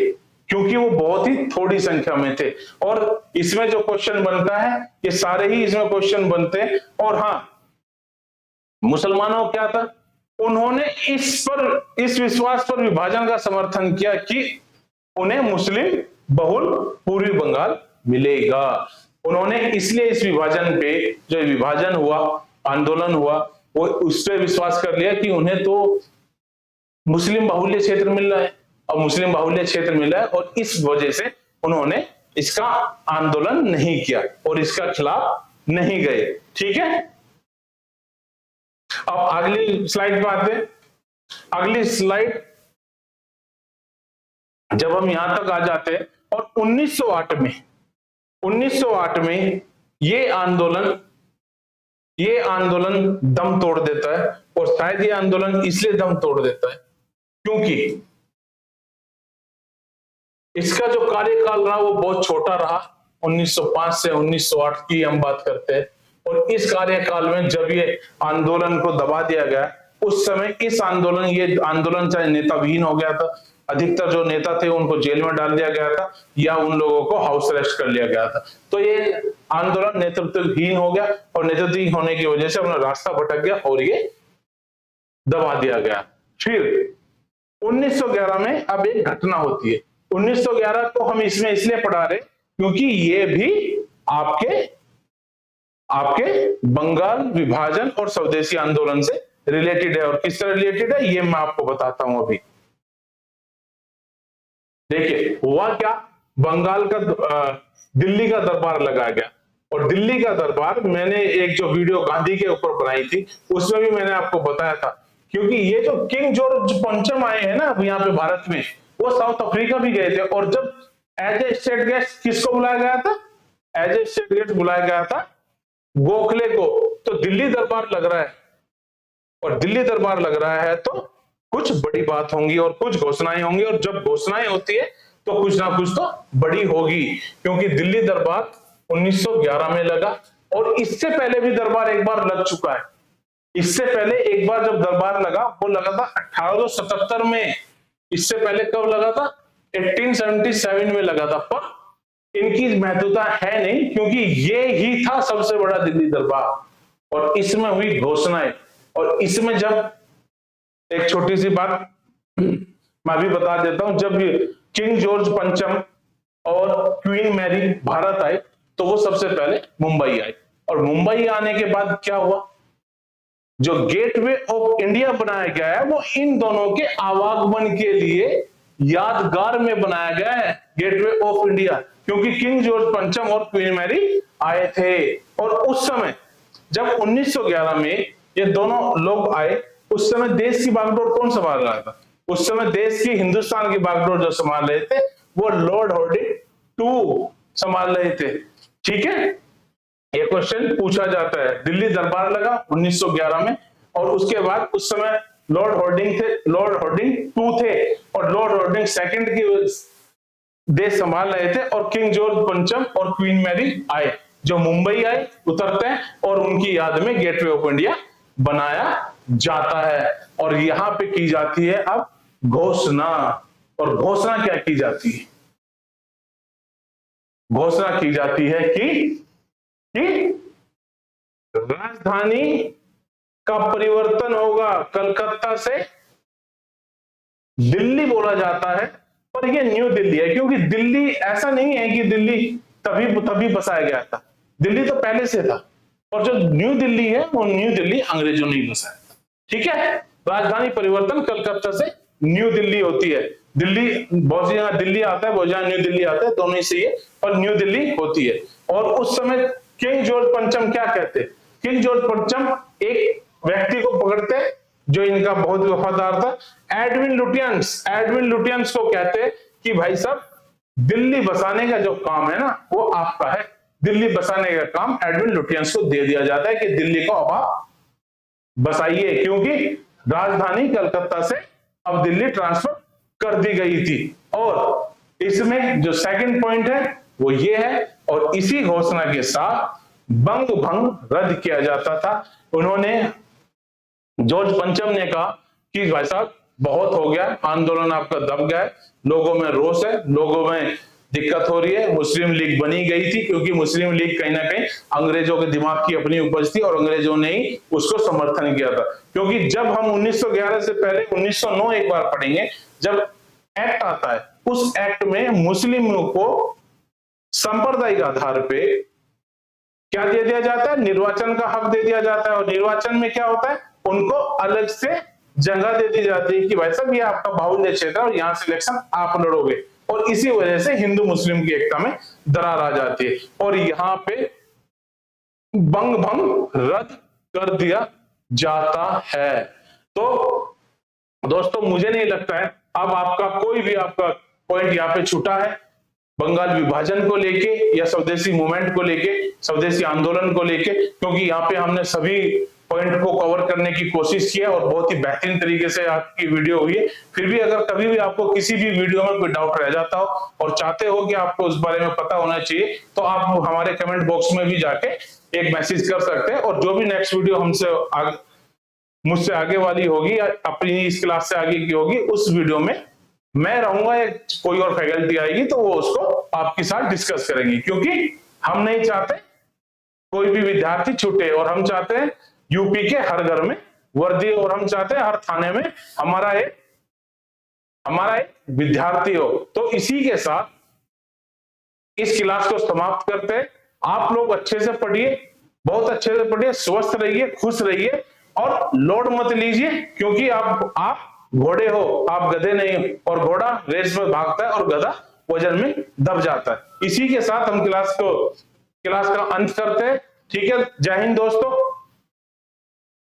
क्योंकि वो बहुत ही थोड़ी संख्या में थे। और इसमें जो क्वेश्चन बनता है, ये सारे ही इसमें क्वेश्चन बनते हैं। और हाँ, मुसलमानों को क्या था? उन्होंने इस विश्वास पर विभाजन का समर्थन किया कि उन्हें मुस्लिम बहुल पूर्वी बंगाल मिलेगा। उन्होंने इसलिए इस विभाजन पे, जो विभाजन हुआ, आंदोलन हुआ, वो उस पर विश्वास कर लिया कि उन्हें तो मुस्लिम बाहुल्य क्षेत्र मिल रहा है, और मुस्लिम बाहुल्य क्षेत्र मिला है, और इस वजह से उन्होंने इसका आंदोलन नहीं किया और इसका खिलाफ नहीं गए, ठीक है। अब अगली स्लाइड पे आते हैं। अगली स्लाइड, जब हम यहां तक आ जाते हैं और 1908 1908 में ये आंदोलन दम तोड़ देता है। और शायद ये आंदोलन इसलिए दम तोड़ देता है क्योंकि इसका जो कार्यकाल रहा वो बहुत छोटा रहा। 1905 से 1908 की हम बात करते हैं। और इस कार्यकाल में जब ये आंदोलन को दबा दिया गया, उस समय ये आंदोलन चाहे नेताविहीन हो गया था। अधिकतर जो नेता थे उनको जेल में डाल दिया गया था या उन लोगों को हाउस अरेस्ट कर लिया गया था। तो ये आंदोलन नेतृत्वहीन हो गया और नेतृत्वहीन होने की वजह से अपना रास्ता भटक गया और ये दबा दिया गया। फिर 1911 में अब एक घटना होती है। 1911 को हम इसमें इसलिए पढ़ा रहे क्योंकि ये भी आपके बंगाल विभाजन और स्वदेशी आंदोलन से रिलेटेड है। और किस तरह रिलेटेड है ये मैं आपको बताता हूं अभी। देखिए हुआ क्या, बंगाल का दिल्ली का दरबार लगाया गया। और दिल्ली का दरबार मैंने एक जो वीडियो गांधी के ऊपर बनाई थी उसमें भी मैंने आपको बताया था। क्योंकि ये जो किंग जॉर्ज पंचम आए हैं ना यहाँ पे भारत में, वो साउथ अफ्रीका भी गए थे। और जब एज ए स्टेट गेस्ट किसको बुलाया गया था? एज ए स्टेट गेस्ट बुलाया गया था गोखले को। तो दिल्ली दरबार लग रहा है, और दिल्ली दरबार लग रहा है तो कुछ बड़ी बात होंगी और कुछ घोषणाएं होंगी। और जब घोषणाएं होती है तो कुछ ना कुछ तो बड़ी होगी। क्योंकि दिल्ली दरबार 1911 में लगा और इससे पहले भी दरबार एक बार लग चुका है। इससे पहले एक बार जब दरबार लगा वो लगा था 1877 में। इससे पहले कब लगा था? 1877 में लगा था। पर इनकी महत्वता है नहीं क्योंकि ये ही था सबसे बड़ा दिल्ली दरबार। और इसमें हुई घोषणाएं। और इसमें जब एक छोटी सी बात मैं भी बता देता हूं, जब किंग जॉर्ज पंचम और क्वीन मैरी भारत आए तो वो सबसे पहले मुंबई आए। और मुंबई आने के बाद क्या हुआ, जो गेटवे ऑफ इंडिया बनाया गया है वो इन दोनों के आवागमन के लिए यादगार में बनाया गया है, गेटवे ऑफ इंडिया। क्योंकि किंग जॉर्ज पंचम और क्वीन मैरी आए थे। और उस समय जब 1911 में ये दोनों लोग आए, उस समय देश की बागडोर कौन संभाल रहा था? उस समय देश की, हिंदुस्तान की बागडोर जो संभाल रहे थे वो लॉर्ड हार्डिंग टू संभाल रहे थे। ठीक है, ये क्वेश्चन पूछा जाता है। दिल्ली दरबार लगा 1911 में और उसके बाद उस समय लॉर्ड हार्डिंग टू थे और लॉर्ड हार्डिंग सेकंड की देश संभाल रहे थे। और किंग जॉर्ज पंचम और क्वीन मैरी आए, जो मुंबई आए, उतरते हैं और उनकी याद में गेटवे ऑफ इंडिया बनाया जाता है। और यहां पे की जाती है अब घोषणा। और घोषणा क्या की जाती है? घोषणा की जाती है कि राजधानी का परिवर्तन होगा। कलकत्ता से दिल्ली बोला जाता है पर यह न्यू दिल्ली है। क्योंकि दिल्ली ऐसा नहीं है कि दिल्ली तभी बसाया गया था, दिल्ली तो पहले से था। और जो न्यू दिल्ली है वो न्यू दिल्ली अंग्रेजों ने ही बसाया था। ठीक है, राजधानी परिवर्तन कलकत्ता से न्यू दिल्ली होती है। दिल्ली बहुत जगह दिल्ली आता है, बहुत जगह न्यू दिल्ली आता है, दोनों ही सही है, पर न्यू दिल्ली होती है। और उस समय किंग जॉर्ज पंचम क्या कहते? किंग जॉर्ज पंचम एक व्यक्ति को पकड़ते जो इनका बहुत वफादार था, एडविन लुटियंस को कहते कि भाई साहब दिल्ली बसाने का जो काम है ना वो आपका है। दिल्ली बसाने का काम एडविन लुटियंस को दे दिया जाता है कि दिल्ली को अब आप बसाइए, क्योंकि राजधानी कलकत्ता से अब दिल्ली ट्रांसफर कर दी गई थी। और इसमें जो सेकंड पॉइंट है वो ये है, और इसी घोषणा के साथ बंग भंग रद्द किया जाता था। उन्होंने, जॉर्ज पंचम ने कहा कि भाई साहब बहुत हो गया, आंदोलन आपका दब गया है, लोगों में रोष है, लोगों में दिक्कत हो रही है। मुस्लिम लीग बनी गई थी क्योंकि मुस्लिम लीग कहीं ना कहीं अंग्रेजों के दिमाग की अपनी उपज थी और अंग्रेजों ने ही उसको समर्थन किया था। क्योंकि जब हम 1911 से पहले 1909 एक बार पढ़ेंगे, जब एक्ट आता है, उस एक्ट में मुस्लिमों को सांप्रदायिक आधार पे क्या दे दिया जाता है? निर्वाचन का हक दे दिया जाता है। और निर्वाचन में क्या होता है? उनको अलग से जगह दे दी जाती है कि भाई साहब ये आपका बाहुल्य क्षेत्र है और यहां से इलेक्शन आप लड़ोगे। और इसी वजह से हिंदू मुस्लिम की एकता में दरार आ जाती है और यहां पे बंग भंग रद्द कर दिया जाता है। तो दोस्तों मुझे नहीं लगता है अब आपका कोई भी आपका पॉइंट यहाँ पे छूटा है। बंगाल विभाजन को लेके या स्वदेशी मूवमेंट को लेके, स्वदेशी आंदोलन को लेके, क्योंकि यहाँ पे हमने सभी पॉइंट को कवर करने की कोशिश की है और बहुत ही बेहतरीन तरीके से आपकी वीडियो हुई है। फिर भी अगर कभी भी आपको किसी भी वीडियो में कोई डाउट रह जाता हो और चाहते हो कि आपको उस बारे में पता होना चाहिए, तो आप हमारे कमेंट बॉक्स में भी जाके एक मैसेज कर सकते हैं। और जो भी नेक्स्ट वीडियो मुझसे आगे वाली होगी, अपनी इस क्लास से आगे की होगी, उस वीडियो में मैं रहूंगा या कोई और फैकल्टी आएगी तो वो उसको आपके साथ डिस्कस करेंगे, क्योंकि हम नहीं चाहते कोई भी विद्यार्थी छूटे और हम चाहते हैं यूपी के हर घर में वर्दी, और हम चाहते हैं हर थाने में हमारा एक विद्यार्थी हो। तो इसी के साथ इस क्लास को समाप्त करते हैं। आप लोग अच्छे से पढ़िए, बहुत अच्छे से पढ़िए, स्वस्थ रहिए, खुश रहिए और लोड मत लीजिए, क्योंकि आप घोड़े हो, आप गधे नहीं हो, और घोड़ा रेस में भागता है और गधा वजन में दब जाता है। इसी के साथ हम क्लास का अंत करते हैं। ठीक है, जय हिंद दोस्तों।